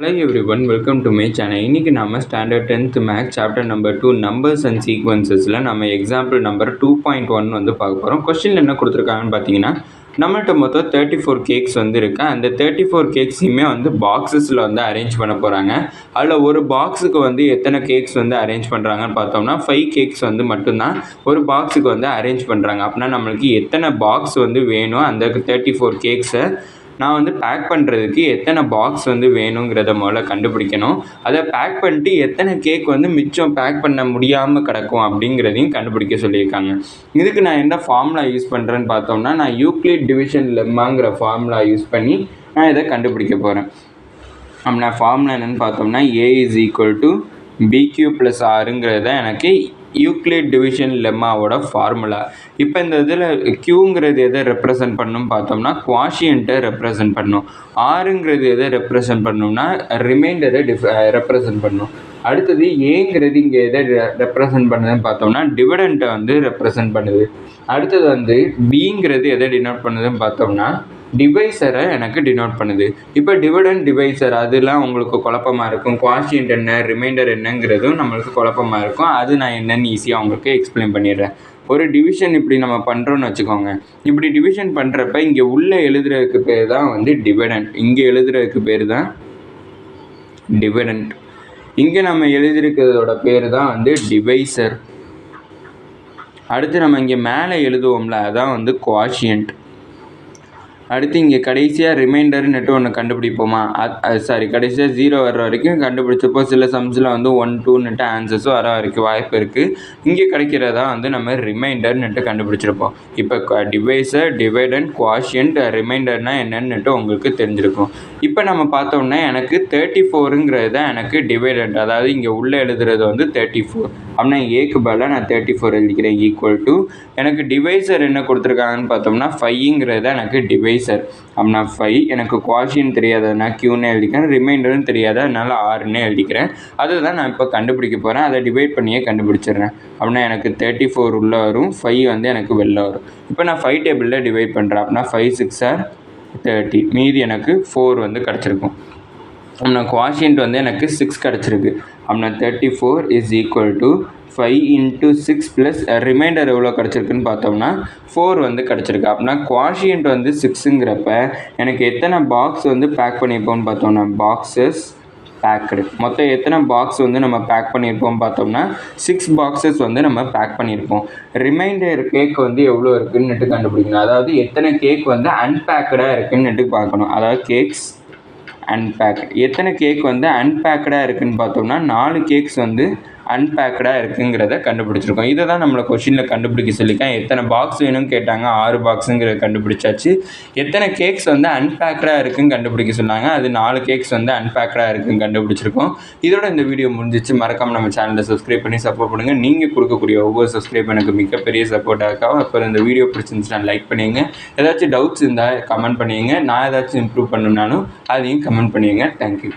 Hello everyone, welcome to my channel. இன்னைக்கு நாம standard 10th maths chapter number 2 numbers and சீக்வன்சஸ்ல நம்ம example number 2.1 வந்து பார்க்க போகிறோம். கொஸ்டின் என்ன கொடுத்துருக்காங்கன்னு பார்த்தீங்கன்னா, நம்மள்ட்ட மொத்தம் 34 கேக்ஸ் வந்து இருக்கு. அந்த 34 கேக்ஸையுமே வந்து பாக்ஸஸில் வந்து அரேஞ்ச் பண்ண போகிறாங்க. அதில் ஒரு பாக்ஸுக்கு வந்து எத்தனை கேக்ஸ் வந்து அரேஞ்ச் பண்ணுறாங்கன்னு பார்த்தோம்னா 5 கேக்ஸ் வந்து மட்டும்தான் ஒரு பாக்ஸுக்கு வந்து அரேஞ்ச் பண்ணுறாங்க. அப்படின்னா நம்மளுக்கு எத்தனை பாக்ஸ் வந்து வேணும், அந்த 34 கேக்ஸை நான் வந்து பேக் பண்ணுறதுக்கு எத்தனை பாக்ஸ் வந்து வேணுங்கிறத முதல்ல கண்டுபிடிக்கணும். அதை பேக் பண்ணிட்டு எத்தனை கேக் வந்து மிச்சம் பேக் பண்ண முடியாமல் கிடக்கும் அப்படிங்கிறதையும் கண்டுபிடிக்க சொல்லியிருக்காங்க. இதுக்கு நான் என்ன ஃபார்முலா யூஸ் பண்ணுறேன்னு பார்த்தோம்னா, நான் யூக்ளிட் டிவிஷன் லெம்மாங்கிற ஃபார்முலா யூஸ் பண்ணி நான் இதை கண்டுபிடிக்க போகிறேன். அப்படின்னா ஃபார்முலா என்னென்னு பார்த்தோம்னா, A is equal to BQ plus Rங்கிறத எனக்கு யூக்ளிட் டிவிஷன் லெம்மாவோட ஃபார்முலா. இப்போ இந்த இதில் க்யூங்கிறது எதை ரெப்ரசன்ட் பண்ணணும் பார்த்தோம்னா, குவாஷியன்ட்டை ரெப்ரசன்ட் பண்ணணும். ஆறுங்கிறது எதை ரெப்ரசன்ட் பண்ணணும்னா, ரிமைண்டரை ரெப்ரசன்ட் பண்ணணும். அடுத்தது ஏங்கிறது இங்கே எதை ரெப்ரசன்ட் பண்ணுதுன்னு பார்த்தோம்னா, டிவிடெண்ட்டை வந்து ரெப்ரசன்ட் பண்ணுது. அடுத்தது வந்து பிங்கிறது எதை டினோட் பண்ணுதுன்னு பார்த்தோம்னா, டிவைசரை எனக்கு டினோட் பண்ணுது. இப்போ டிவிடெண்ட் டிவைசர் அதெல்லாம் உங்களுக்கு குழப்பமாக இருக்கும். குவாஷியன்ட் என்ன, ரிமைண்டர் என்னங்கிறதும் நம்மளுக்கு குழப்பமாக இருக்கும். அது நான் என்னென்னு ஈஸியாக உங்களுக்கு எக்ஸ்பிளைன் பண்ணிடுறேன். ஒரு டிவிஷன் இப்படி நம்ம பண்ணுறோன்னு வச்சுக்கோங்க. இப்படி டிவிஷன் பண்ணுறப்ப இங்கே உள்ளே எழுதுறதுக்கு பேர் தான் வந்து டிவிடெண்ட், இங்கே எழுதுறதுக்கு பேர் தான் டிவிடெண்ட், இங்கே நம்ம எழுதியிருக்கிறதோட பேர் தான் வந்து டிவைசர். அடுத்து நம்ம இங்கே மேலே எழுதுவோம்ல, அதான் வந்து குவாஷியன்ட். அடுத்து இங்கே கடைசியாக ரிமைண்டர்னுட்டு ஒன்று கண்டுபிடிப்போமா, கடைசியாக 0 வர்ற வரைக்கும் கண்டுபிடிச்சப்போ சில சம்ஸில் வந்து 1 2ன்னுட்டு ஆன்சர்ஸும் வர வரைக்கும் வாய்ப்பு இருக்குது. இங்கே கிடைக்கிறதா வந்து நம்ம ரிமைண்டர்னுட்டு கண்டுபிடிச்சிருப்போம். இப்போ டிவைசர், டிவைடண்ட், குவாஷியன்ட், ரிமைண்டர்னால் என்னன்னுட்டு உங்களுக்கு தெரிஞ்சிருக்கும். இப்போ நம்ம பார்த்தோம்னா எனக்கு 34ங்கிறது தான் எனக்கு டிவைடண்ட், அதாவது இங்கே உள்ளே எழுதுறது வந்து 34. அப்படின்னா ஏக்கு பதிலாக நான் 34 எழுதிக்கிறேன். ஈக்குவல் டு எனக்கு டிவைசர் என்ன கொடுத்துருக்காங்கன்னு பார்த்தோம்னா 5ங்கிறது எனக்கு டிவைசர். அப்படின்னா 5 எனக்கு குவாஷியன் தெரியாததுனா க்யூன்னு எழுதிக்கிறேன், ரிமைண்டரும் தெரியாத அதனால் ஆறுன்னு எழுதிக்கிறேன். அதுதான் நான் இப்போ கண்டுபிடிக்க போகிறேன். அதை டிவைட் பண்ணியே கண்டுபிடிச்சிடுறேன். அப்படின்னா எனக்கு 34 உள்ளே வரும், 5 வந்து எனக்கு வெளில வரும். இப்போ நான் 5 டேபிளில் டிவைட் பண்ணுறேன். அப்படின்னா 5 6 are 30, மீதி எனக்கு 4 வந்து கிடச்சிருக்கும். அப்படின்னா குவாஷியன்ட் வந்து எனக்கு 6 கிடச்சிருக்கு. அப்படின்னா 34 is equal to 5 into 6 plus reminder எவ்வளோ கிடச்சிருக்குன்னு பார்த்தோம்னா 4 வந்து கிடச்சிருக்கு. அப்படின்னா குவாஷியன்ட் வந்து 6ங்கிறப்ப எனக்கு எத்தனை பாக்ஸ் வந்து பேக் பண்ணியிருப்போம்னு பார்த்தோம்னா, பாக்ஸஸ் பேக்கடு. மொத்தம் எத்தனை பாக்ஸ் வந்து நம்ம பேக் பண்ணியிருப்போம் பார்த்தோம்னா 6 பாக்ஸஸ் வந்து நம்ம பேக் பண்ணியிருப்போம். ரிமைண்டர் கேக் வந்து எவ்வளோ இருக்குன்னுட்டு கண்டுபிடிக்கணும். அதாவது எத்தனை கேக் வந்து அன்பேக்கடாக இருக்குன்னுட்டு பார்க்கணும். அதாவது கேக்ஸ் அன்பேக், எத்தனை கேக் வந்து அன்பேக்கடாக இருக்குதுன்னு பார்த்தோம்னா 4 கேக்ஸ் வந்து அன்பேக்கடாக இருக்குங்கிறத கண்டுபிடிச்சிருக்கோம். இதை தான் நம்மளை கொஷினில் கண்டுபிடிக்க சொல்லியிருக்கேன். எத்தனை பாக்ஸ் வேணும்னு கேட்டாங்க, 6 பாக்ஸுங்கிறத கண்டுபிடிச்சாச்சு. எத்தனை கேக்ஸ் வந்து அன்பேக்கடாக இருக்குன்னு கண்டுபிடிக்க சொன்னாங்க, அது 4 கேக்ஸ் வந்து அன்பேக்கடாக இருக்குன்னு கண்டுபிடிச்சிருக்கோம். இதோட இந்த வீடியோ முடிஞ்சிச்சு. மறக்காமல் நம்ம சேனலை சப்ஸ்கிரைப் பண்ணி சப்போர்ட் பண்ணுங்கள். நீங்கள் கொடுக்கக்கூடிய ஒவ்வொரு சப்ஸ்கிரைப் எனக்கு மிகப்பெரிய சப்போர்ட்டாக இருக்காவும். அப்புறம் இந்த வீடியோ பிடிச்சிருந்துச்சுன்னா லைக் பண்ணிங்க. ஏதாச்சும் டவுட்ஸ் இருந்தால் கமெண்ட் பண்ணிங்க. நான் ஏதாச்சும் இம்ப்ரூவ் பண்ணணும்னாலும் அதையும் கமெண்ட் பண்ணிங்க. தேங்க்யூ.